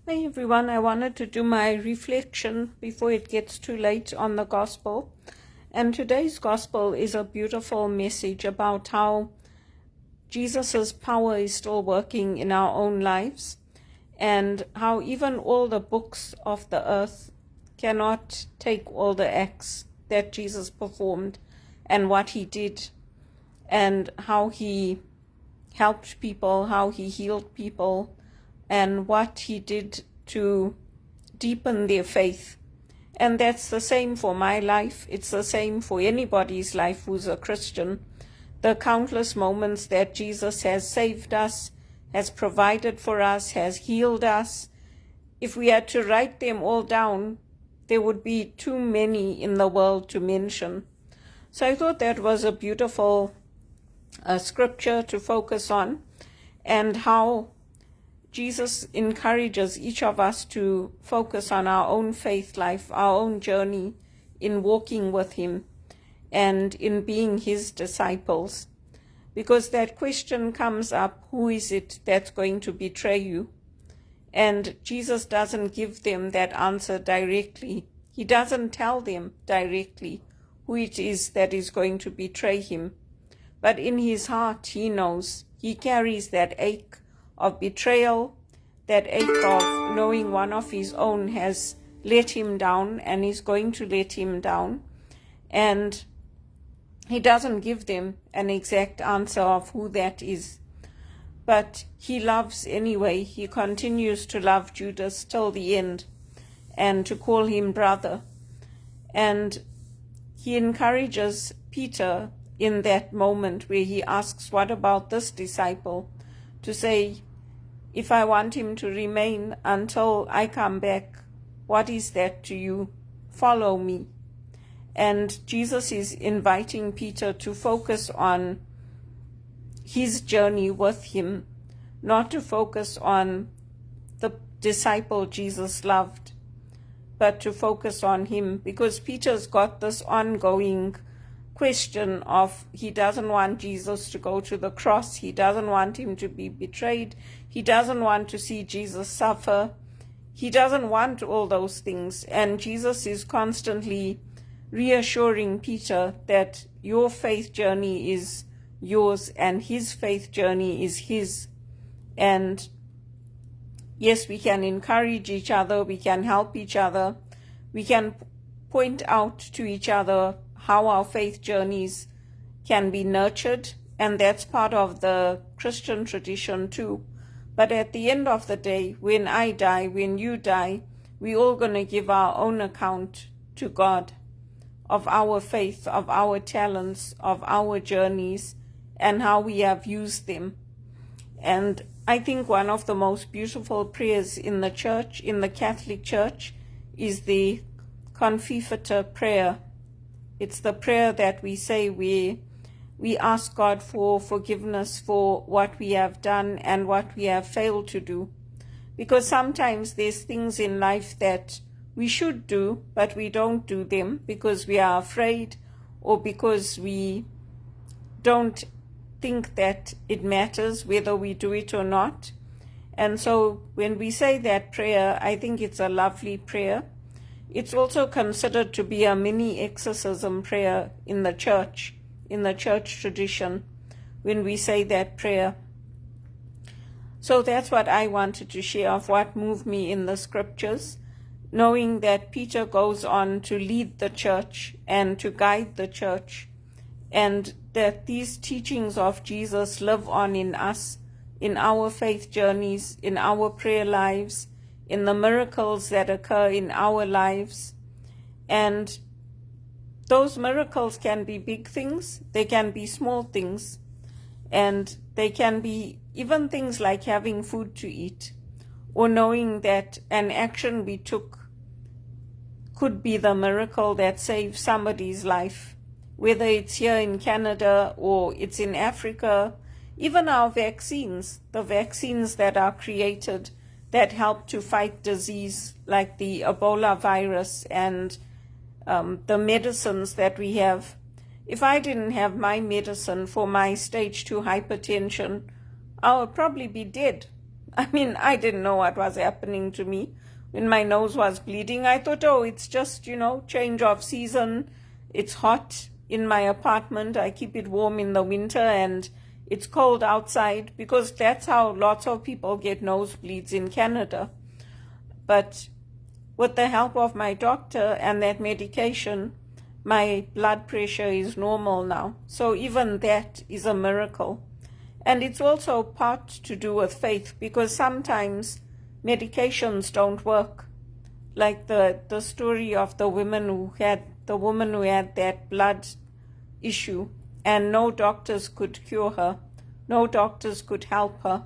Hey everyone, I wanted to do my reflection before it gets too late on the gospel. And today's gospel is a beautiful message about how Jesus's power is still working in our own lives, and how even all the books of the earth cannot take all the acts that Jesus performed and what he did, and how he helped people, how he healed people, and what he did to deepen their faith. And that's the same for my life. It's the same for anybody's life who's a Christian. The countless moments that Jesus has saved us, has provided for us, has healed us. If we had to write them all down, there would be too many in the world to mention. So I thought that was a beautiful scripture to focus on, and how Jesus encourages each of us to focus on our own faith life, our own journey in walking with him and in being his disciples. Because that question comes up, who is it that's going to betray you? And Jesus doesn't give them that answer directly. He doesn't tell them directly who it is that is going to betray him. But in his heart, he knows. He carries that ache of betrayal, that ache of knowing one of his own has let him down and is going to let him down. And he doesn't give them an exact answer of who that is. But he loves anyway. He continues to love Judas till the end and to call him brother. And he encourages Peter in that moment where he asks, what about this disciple? To say, if I want him to remain until I come back, what is that to you? Follow me. And Jesus is inviting Peter to focus on his journey with him, not to focus on the disciple Jesus loved, but to focus on him, because Peter's got this ongoing question of he doesn't want Jesus to go to the cross. He doesn't want him to be betrayed. He doesn't want to see Jesus suffer. He doesn't want all those things. And Jesus is constantly reassuring Peter that your faith journey is yours and his faith journey is his. And yes, we can encourage each other. We can help each other. We can point out to each other how our faith journeys can be nurtured, and that's part of the Christian tradition too. But at the end of the day, when I die, when you die, we're all going to give our own account to God of our faith, of our talents, of our journeys, and how we have used them. And I think one of the most beautiful prayers in the church, in the Catholic Church, is the Confiteor prayer. It's the prayer that we say we ask God for forgiveness for what we have done and what we have failed to do. Because sometimes there's things in life that we should do, but we don't do them because we are afraid or because we don't think that it matters whether we do it or not. And so when we say that prayer, I think it's a lovely prayer. It's also considered to be a mini exorcism prayer in the church tradition, when we say that prayer. So that's what I wanted to share of what moved me in the scriptures, knowing that Peter goes on to lead the church and to guide the church, and that these teachings of Jesus live on in us, in our faith journeys, in our prayer lives, in the miracles that occur in our lives. And those miracles can be big things, they can be small things, and they can be even things like having food to eat, or knowing that an action we took could be the miracle that saves somebody's life, whether it's here in Canada or it's in Africa. Even our vaccines, the vaccines that are created that help to fight disease like the Ebola virus and the medicines that we have. If I didn't have my medicine for my stage 2 hypertension, I would probably be dead. I mean, I didn't know what was happening to me. When my nose was bleeding, I thought, oh, it's just, change of season. It's hot in my apartment. I keep it warm in the winter and it's cold outside, because that's how lots of people get nosebleeds in Canada. But with the help of my doctor and that medication, my blood pressure is normal now. So even that is a miracle. And it's also part to do with faith, because sometimes medications don't work. Like the story of the woman who had that blood issue, and no doctors could cure her. No doctors could help her.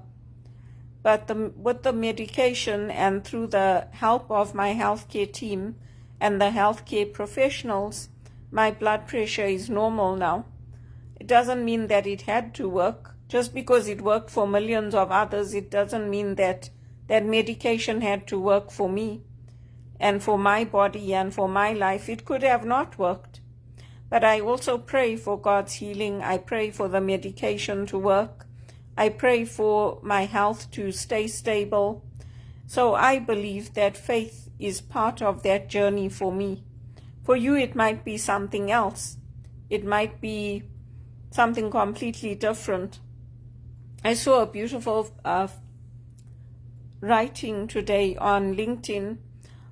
But with the medication and through the help of my healthcare team and the healthcare professionals, my blood pressure is normal now. It doesn't mean that it had to work. Just because it worked for millions of others, it doesn't mean that that medication had to work for me and for my body and for my life. It could have not worked. But I also pray for God's healing. I pray for the medication to work. I pray for my health to stay stable. So I believe that faith is part of that journey for me. For you, it might be something else. It might be something completely different. I saw a beautiful writing today on LinkedIn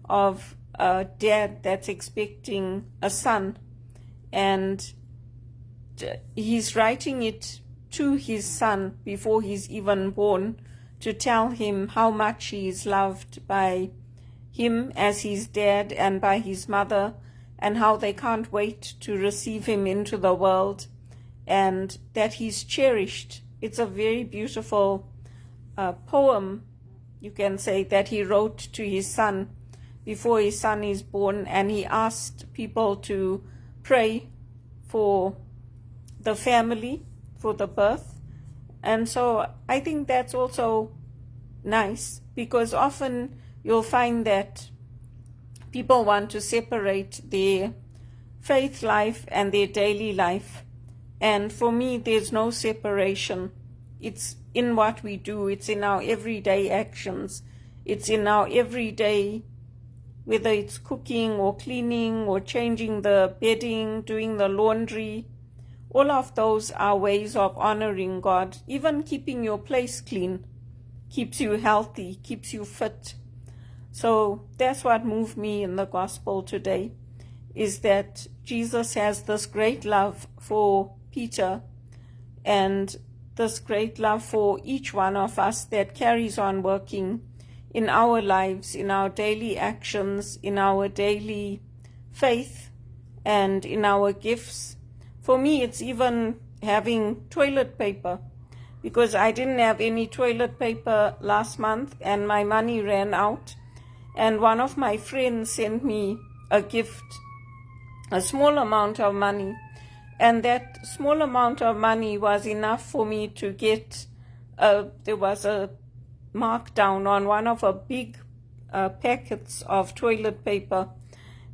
of a dad that's expecting a son, and he's writing it to his son before he's even born, to tell him how much he is loved by him as his dad and by his mother, and how they can't wait to receive him into the world, and that he's cherished. It's a very beautiful poem, you can say, that he wrote to his son before his son is born, and he asked people to pray for the family, for the birth. And so I think that's also nice, because often you'll find that people want to separate their faith life and their daily life. And for me, there's no separation. It's in what we do. It's in our everyday actions. It's in our everyday, whether it's cooking or cleaning or changing the bedding, doing the laundry. All of those are ways of honoring God. Even keeping your place clean keeps you healthy, keeps you fit. So that's what moved me in the gospel today, is that Jesus has this great love for Peter and this great love for each one of us that carries on working in our lives, in our daily actions, in our daily faith, and in our gifts. For me, it's even having toilet paper, because I didn't have any toilet paper last month and my money ran out. And one of my friends sent me a gift, a small amount of money. And that small amount of money was enough for me to get, there was a markdown on one of a big packets of toilet paper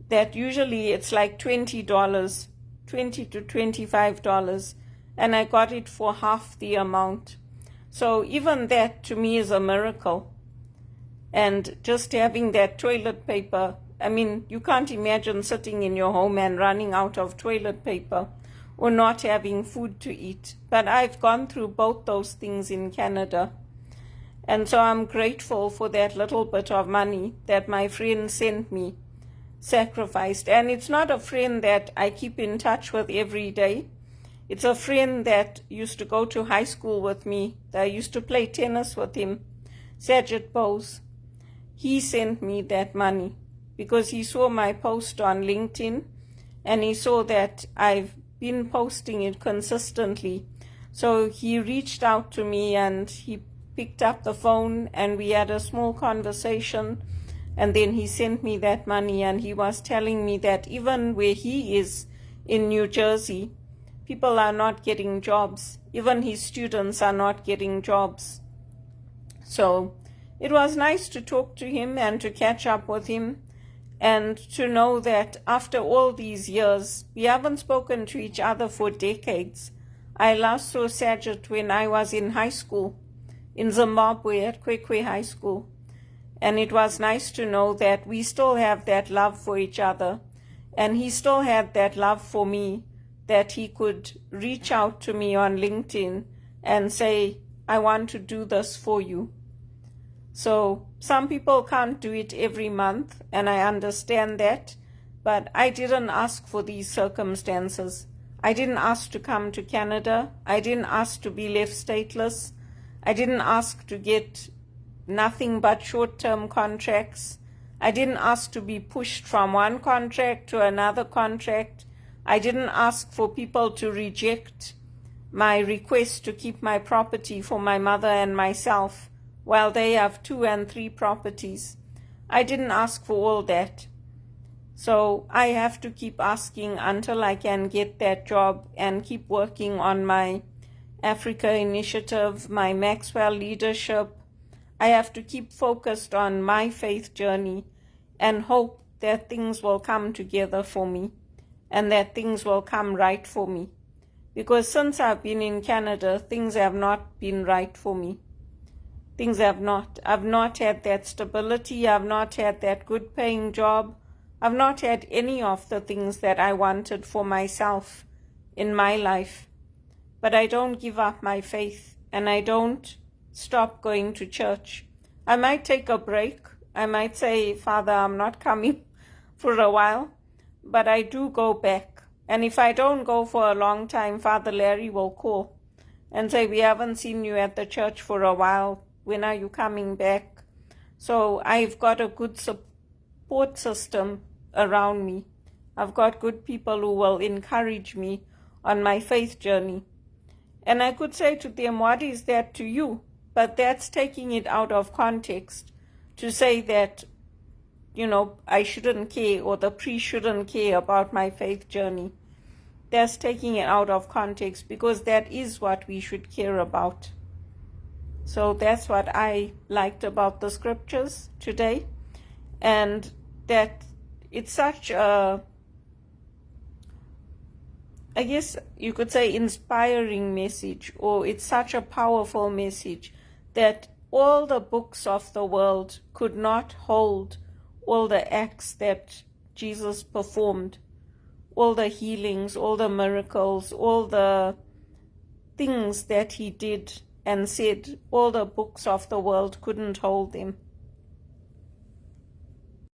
that usually it's like $20, $20 to $25, and I got it for half the amount. So even that to me is a miracle. And just having that toilet paper, I mean, you can't imagine sitting in your home and running out of toilet paper or not having food to eat. But I've gone through both those things in Canada. And so I'm grateful for that little bit of money that my friend sent me, sacrificed. And it's not a friend that I keep in touch with every day. It's a friend that used to go to high school with me, that I used to play tennis with him, Satyajit Bose. He sent me that money because he saw my post on LinkedIn and he saw that I've been posting it consistently. So he reached out to me and he picked up the phone and we had a small conversation, and then he sent me that money, and he was telling me that even where he is in New Jersey, people are not getting jobs. Even his students are not getting jobs. So it was nice to talk to him and to catch up with him and to know that after all these years, we haven't spoken to each other for decades. I last saw Satyajit when I was in high school, in Zimbabwe at Kwekwe High School. And it was nice to know that we still have that love for each other. And he still had that love for me, that he could reach out to me on LinkedIn and say, I want to do this for you. So some people can't do it every month, and I understand that, but I didn't ask for these circumstances. I didn't ask to come to Canada. I didn't ask to be left stateless. I didn't ask to get nothing but short-term contracts. I didn't ask to be pushed from one contract to another contract. I didn't ask for people to reject my request to keep my property for my mother and myself while they have 2 and 3 properties. I didn't ask for all that. So I have to keep asking until I can get that job and keep working on my Africa initiative, my Maxwell leadership. I have to keep focused on my faith journey and hope that things will come together for me and that things will come right for me. Because since I've been in Canada, things have not been right for me. Things have not. I've not had that stability. I've not had that good paying job. I've not had any of the things that I wanted for myself in my life. But I don't give up my faith, and I don't stop going to church. I might take a break. I might say, Father, I'm not coming for a while, but I do go back. And if I don't go for a long time, Father Larry will call and say, we haven't seen you at the church for a while. When are you coming back? So I've got a good support system around me. I've got good people who will encourage me on my faith journey. And I could say to them, what is that to you? But that's taking it out of context to say that, I shouldn't care or the priest shouldn't care about my faith journey. That's taking it out of context because that is what we should care about. So that's what I liked about the scriptures today, and that it's such a, I guess you could say, inspiring message, or it's such a powerful message that all the books of the world could not hold all the acts that Jesus performed, all the healings, all the miracles, all the things that he did and said. All the books of the world couldn't hold them.